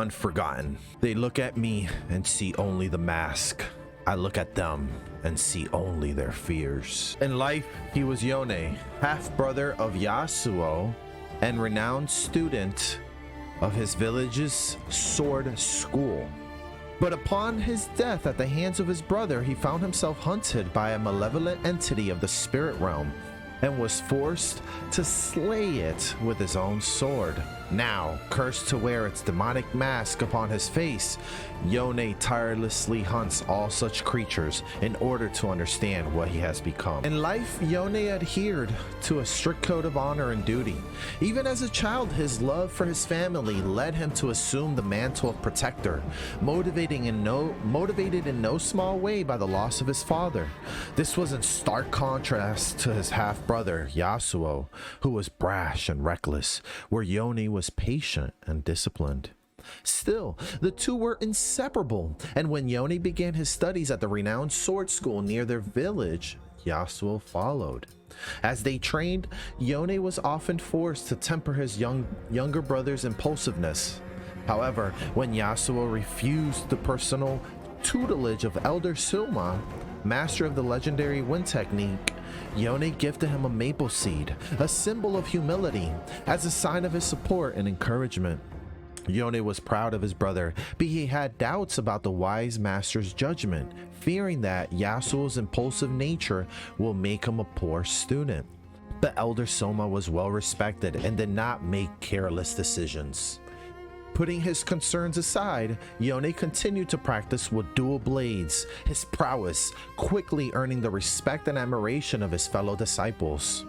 unforgotten. They look at me and see only the mask. I look at them and see only their fears. In life, he was Yone, half-brother of Yasuo and renowned student of his village's sword school. But upon his death at the hands of his brother, he found himself hunted by a malevolent entity of the spirit realm and was forced to slay it with his own sword. Now, cursed to wear its demonic mask upon his face, Yone tirelessly hunts all such creatures in order to understand what he has become. In life, Yone adhered to a strict code of honor and duty. Even as a child, his love for his family led him to assume the mantle of protector, motivated in no small way by the loss of his father. This was in stark contrast to his half-brother Yasuo, who was brash and reckless, where Yone was patient and disciplined. Still, the two were inseparable, and when Yone began his studies at the renowned sword school near their village, Yasuo followed. As they trained, Yone was often forced to temper his younger brother's impulsiveness. However, when Yasuo refused the personal tutelage of Elder Silma, master of the legendary wind technique, Yone gifted him a maple seed, a symbol of humility, as a sign of his support and encouragement. Yone was proud of his brother, but he had doubts about the wise master's judgment, fearing that Yasuo's impulsive nature will make him a poor student. But Elder Soma was well respected and did not make careless decisions. Putting his concerns aside, Yone continued to practice with dual blades, his prowess quickly earning the respect and admiration of his fellow disciples.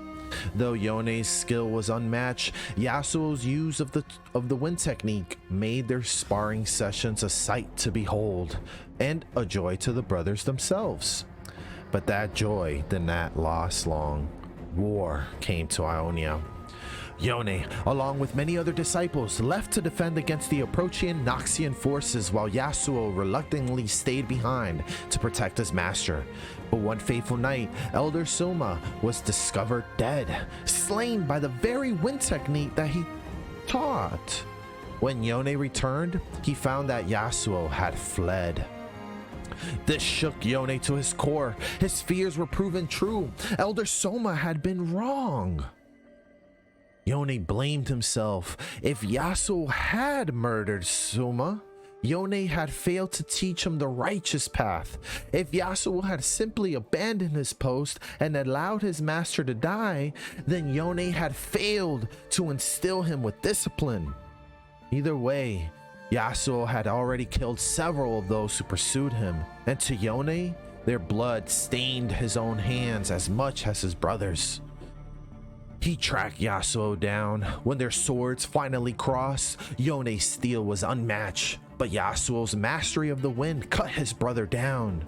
Though Yone's skill was unmatched, Yasuo's use of the wind technique made their sparring sessions a sight to behold and a joy to the brothers themselves. But that joy did not last long. War came to Ionia. Yone, along with many other disciples, left to defend against the approaching Noxian forces, while Yasuo reluctantly stayed behind to protect his master. But one fateful night, Elder Soma was discovered dead, slain by the very wind technique that he taught. When Yone returned, he found that Yasuo had fled. This shook Yone to his core. His fears were proven true. Elder Soma had been wrong. Yone blamed himself. If Yasuo had murdered Soma, Yone had failed to teach him the righteous path. If Yasuo had simply abandoned his post and allowed his master to die, then Yone had failed to instill him with discipline. Either way, Yasuo had already killed several of those who pursued him, and to Yone, their blood stained his own hands as much as his brothers. He tracked Yasuo down. When their swords finally crossed, Yone's steel was unmatched, but Yasuo's mastery of the wind cut his brother down.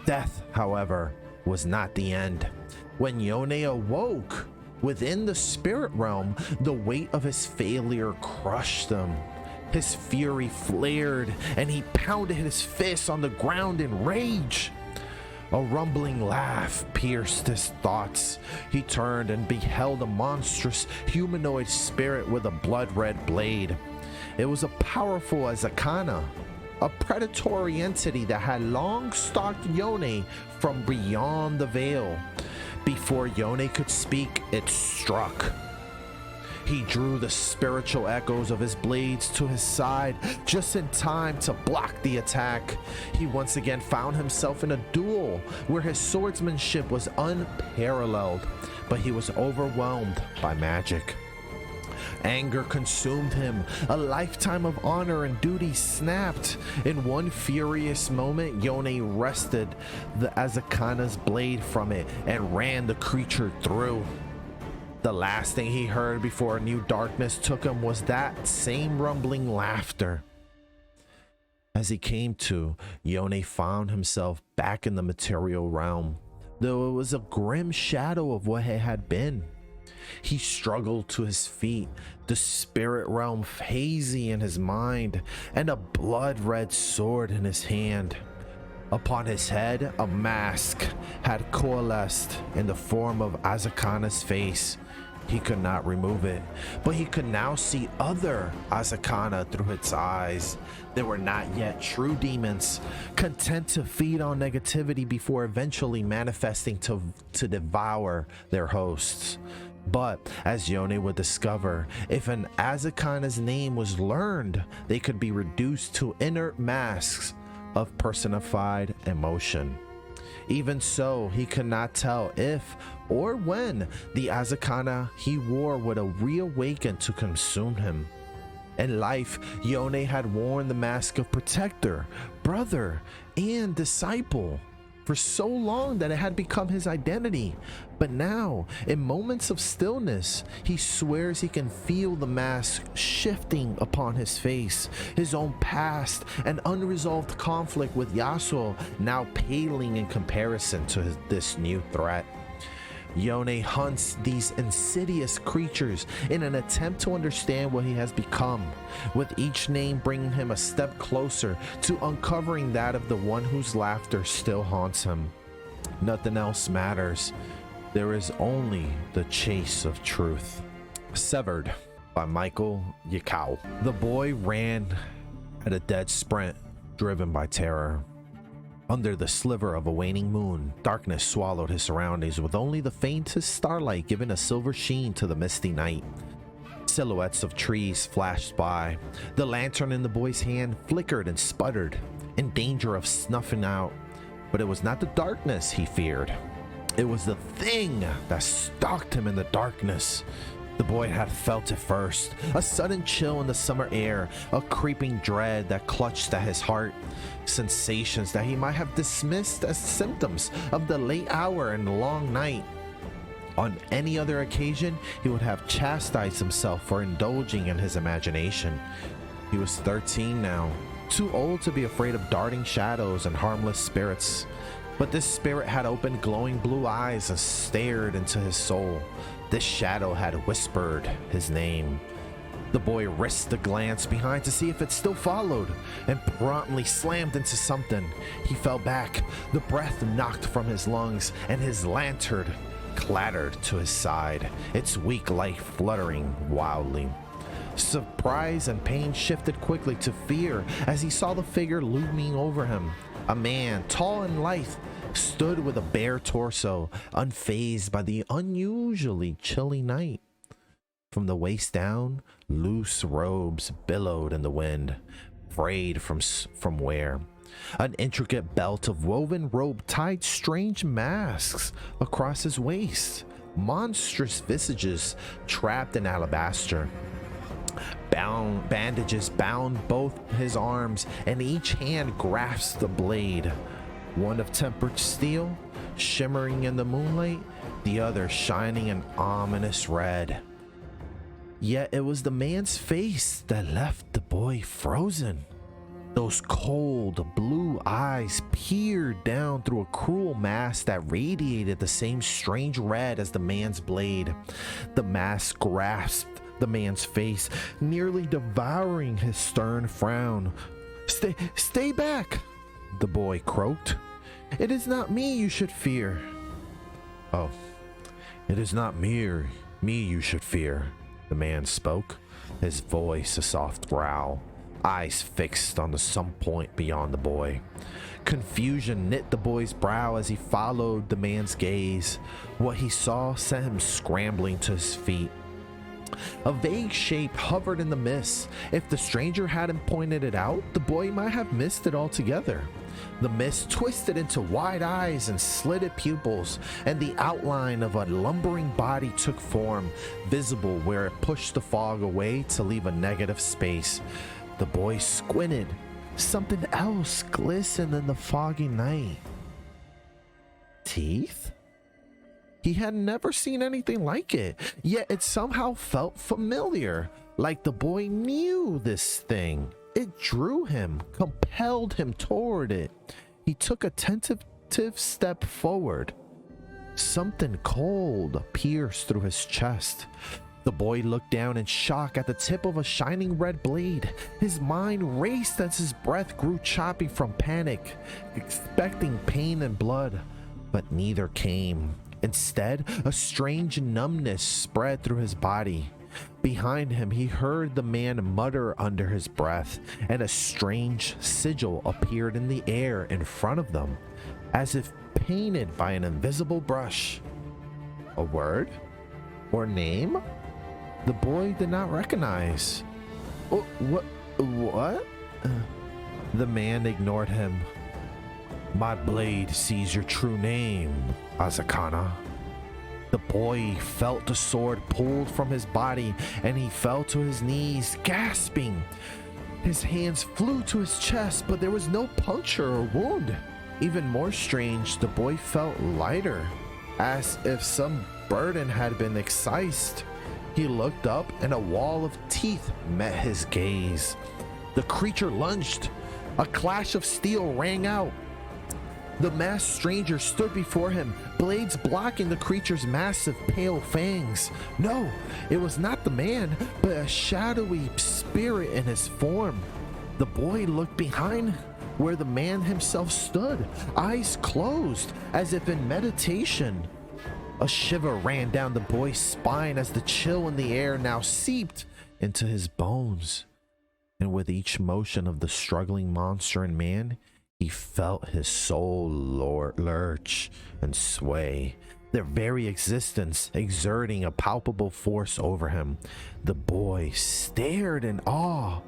Death, however, was not the end. When Yone awoke, within the spirit realm, the weight of his failure crushed him. His fury flared, and he pounded his fists on the ground in rage. A rumbling laugh pierced his thoughts. He turned and beheld a monstrous humanoid spirit with a blood-red blade. It was a powerful Accompany, a predatory entity that had long stalked Yone from beyond the veil. Before Yone could speak, it struck. He drew the spiritual echoes of his blades to his side just in time to block the attack. He once again found himself in a duel where his swordsmanship was unparalleled, but he was overwhelmed by magic. Anger consumed him. A lifetime of honor and duty snapped. In one furious moment, Yone wrested the Azakana's blade from it and ran the creature through. The last thing he heard before a new darkness took him was that same rumbling laughter. As he came to, Yone found himself back in the material realm, though it was a grim shadow of what it had been. He struggled to his feet, the spirit realm hazy in his mind, and a blood-red sword in his hand. Upon his head, a mask had coalesced in the form of Azakana's face. He could not remove it, but he could now see other Asakana through its eyes. They were not yet true demons, content to feed on negativity before eventually manifesting to devour their hosts. But as Yone would discover, if an Asakana's name was learned, they could be reduced to inert masks of personified emotion. Even so, he could not tell if or when the Asakana he wore would reawaken to consume him. In life, Yone had worn the mask of protector, brother, and disciple for so long that it had become his identity. But now, in moments of stillness, he swears he can feel the mask shifting upon his face, his own past and unresolved conflict with Yasuo now paling in comparison to this new threat. Yone hunts these insidious creatures in an attempt to understand what he has become, with each name bringing him a step closer to uncovering that of the one whose laughter still haunts him. Nothing else matters. There is only the chase of truth. Severed by Michael Yakao. The boy ran at a dead sprint, driven by terror. Under the sliver of a waning moon, darkness swallowed his surroundings, with only the faintest starlight giving a silver sheen to the misty night. Silhouettes of trees flashed by. The lantern in the boy's hand flickered and sputtered, in danger of snuffing out. But it was not the darkness he feared. It was the thing that stalked him in the darkness. The boy had felt it first, a sudden chill in the summer air, a creeping dread that clutched at his heart, sensations that he might have dismissed as symptoms of the late hour and long night. On any other occasion, he would have chastised himself for indulging in his imagination. He was 13 now, too old to be afraid of darting shadows and harmless spirits. But this spirit had opened glowing blue eyes and stared into his soul. This shadow had whispered his name. The boy risked a glance behind to see if it still followed, and promptly slammed into something. He fell back, the breath knocked from his lungs, and his lantern clattered to his side, its weak light fluttering wildly. Surprise and pain shifted quickly to fear as he saw the figure looming over him. A man, tall and lithe, stood with a bare torso, unfazed by the unusually chilly night. From the waist down, loose robes billowed in the wind, frayed from wear. An intricate belt of woven rope tied strange masks across his waist, monstrous visages trapped in alabaster. Bandages bound both his arms, and each hand grasped a blade, one of tempered steel, shimmering in the moonlight, the other shining an ominous red. Yet it was the man's face that left the boy frozen. Those cold blue eyes peered down through a cruel mask that radiated the same strange red as the man's blade. The mask grasped the man's face, nearly devouring his stern frown. Stay back, the boy croaked. It is not me you should fear. Oh, it is not me you should fear, the man spoke, his voice a soft growl, eyes fixed on some point beyond the boy. Confusion knit the boy's brow as he followed the man's gaze. What he saw sent him scrambling to his feet. A vague shape hovered in the mist. If the stranger hadn't pointed it out, the boy might have missed it altogether. The mist twisted into wide eyes and slitted pupils, and the outline of a lumbering body took form, visible where it pushed the fog away to leave a negative space. The boy squinted. Something else glistened in the foggy night. Teeth? He had never seen anything like it, yet it somehow felt familiar, like the boy knew this thing. It drew him, compelled him toward it. He took a tentative step forward. Something cold pierced through his chest. The boy looked down in shock at the tip of a shining red blade. His mind raced as his breath grew choppy from panic, expecting pain and blood, but neither came. Instead, a strange numbness spread through his body. Behind him, he heard the man mutter under his breath, and a strange sigil appeared in the air in front of them, as if painted by an invisible brush. A word? Or name? The boy did not recognize. Oh, what? The man ignored him. My blade sees your true name, Azakana. The boy felt the sword pulled from his body, and he fell to his knees, gasping. His hands flew to his chest, but there was no puncture or wound. Even more strange, the boy felt lighter, as if some burden had been excised. He looked up, and a wall of teeth met his gaze. The creature lunged. A clash of steel rang out. The masked stranger stood before him, blades blocking the creature's massive pale fangs. No, it was not the man, but a shadowy spirit in his form. The boy looked behind where the man himself stood, eyes closed, as if in meditation. A shiver ran down the boy's spine as the chill in the air now seeped into his bones. And with each motion of the struggling monster and man, he felt his soul lurch and sway, their very existence exerting a palpable force over him. The boy stared in awe.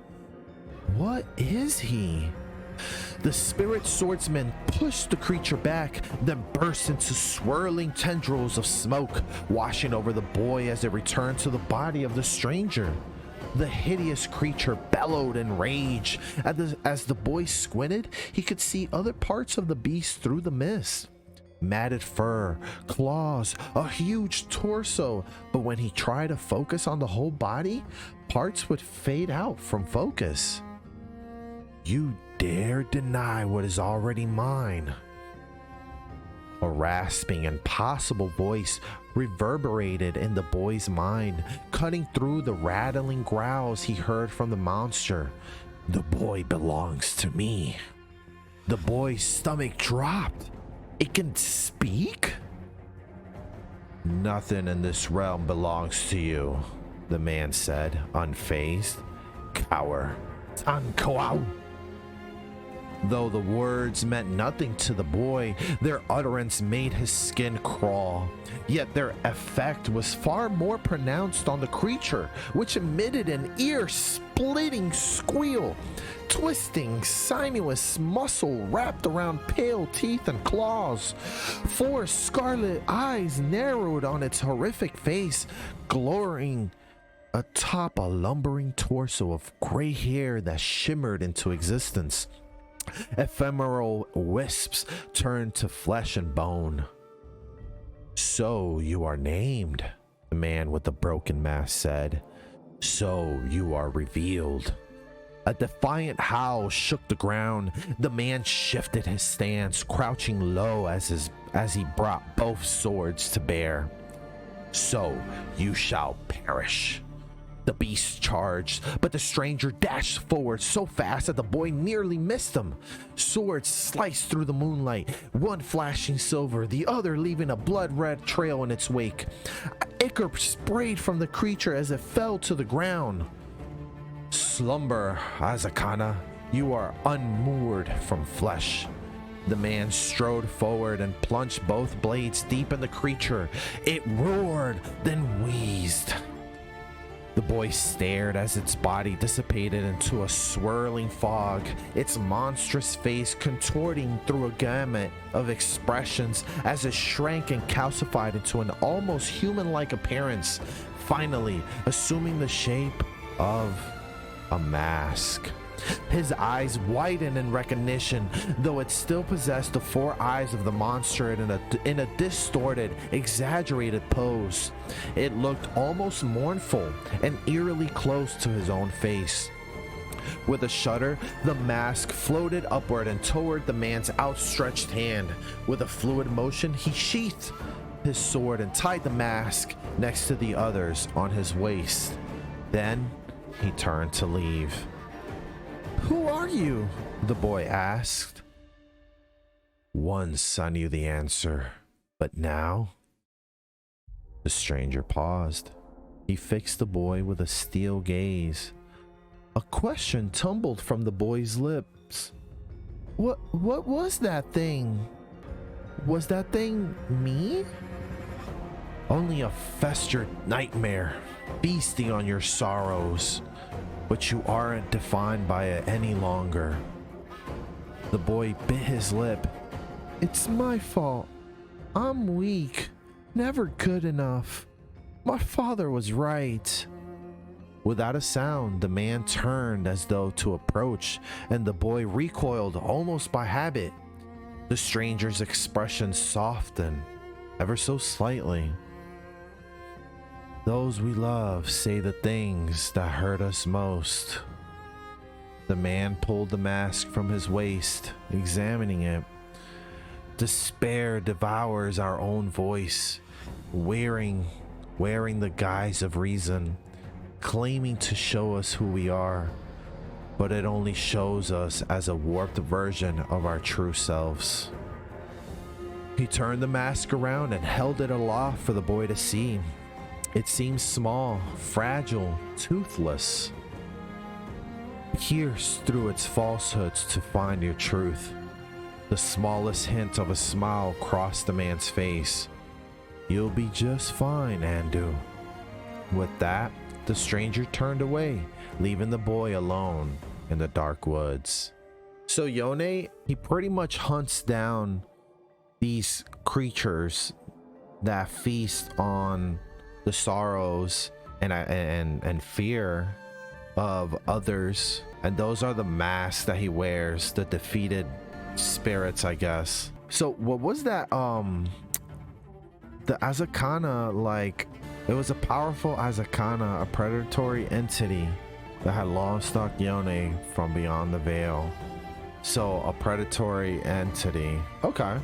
What is he? The spirit swordsman pushed the creature back, then burst into swirling tendrils of smoke, washing over the boy as it returned to the body of the stranger. The hideous creature bellowed in rage. As the boy squinted, he could see other parts of the beast through the mist. Matted fur, claws, a huge torso, but when he tried to focus on the whole body, parts would fade out from focus. You dare deny what is already mine? A rasping, impossible voice reverberated in the boy's mind, cutting through the rattling growls he heard from the monster. The boy belongs to me. The boy's stomach dropped. It can speak? Nothing in this realm belongs to you, the man said, unfazed. Cower. Tankoau. Though the words meant nothing to the boy, their utterance made his skin crawl. Yet their effect was far more pronounced on the creature, which emitted an ear-splitting squeal. Twisting, sinuous muscle wrapped around pale teeth and claws. 4 scarlet eyes narrowed on its horrific face, glowing atop a lumbering torso of gray hair that shimmered into existence. Ephemeral wisps turned to flesh and bone. So you are named, the man with the broken mask said. So you are revealed. A defiant howl shook the ground. The man shifted his stance, crouching low as he brought both swords to bear. So you shall perish. The beast charged, but the stranger dashed forward so fast that the boy nearly missed him. Swords sliced through the moonlight, one flashing silver, the other leaving a blood-red trail in its wake. Ichor sprayed from the creature as it fell to the ground. Slumber, Azakana. You are unmoored from flesh. The man strode forward and plunged both blades deep in the creature. It roared, then wheezed. The boy stared as its body dissipated into a swirling fog, its monstrous face contorting through a gamut of expressions as it shrank and calcified into an almost human-like appearance, finally assuming the shape of a mask. His eyes widened in recognition, though it still possessed the 4 eyes of the monster in a distorted, exaggerated pose. It looked almost mournful and eerily close to his own face. With a shudder, the mask floated upward and toward the man's outstretched hand. With a fluid motion, he sheathed his sword and tied the mask next to the others on his waist. Then he turned to leave. Who are you? The boy asked. Once I knew the answer, but now The stranger paused. He fixed the boy with a steel gaze. A question tumbled from the boy's lips. What was that thing? Was that thing me? Only a festered nightmare, feasting on your sorrows, but you aren't defined by it any longer. The boy bit his lip. It's my fault. I'm weak, never good enough. My father was right. Without a sound, the man turned as though to approach, and the boy recoiled almost by habit. The stranger's expression softened, ever so slightly. Those we love say the things that hurt us most. The man pulled the mask from his waist, examining it. Despair devours our own voice, wearing the guise of reason, claiming to show us who we are, but it only shows us as a warped version of our true selves. He turned the mask around and held it aloft for the boy to see. It seemed small, fragile, toothless. Pierce through its falsehoods to find your truth. The smallest hint of a smile crossed the man's face. You'll be just fine, Andu. With that, the stranger turned away, leaving the boy alone in the dark woods. So Yone, he pretty much hunts down these creatures that feast on the sorrows and fear of others, and those are the masks that he wears, the defeated spirits, I guess. So what was that? The Azakana, like, it was a powerful Azakana, a predatory entity that had long stalked Yone from beyond the veil. So a predatory entity. Okay.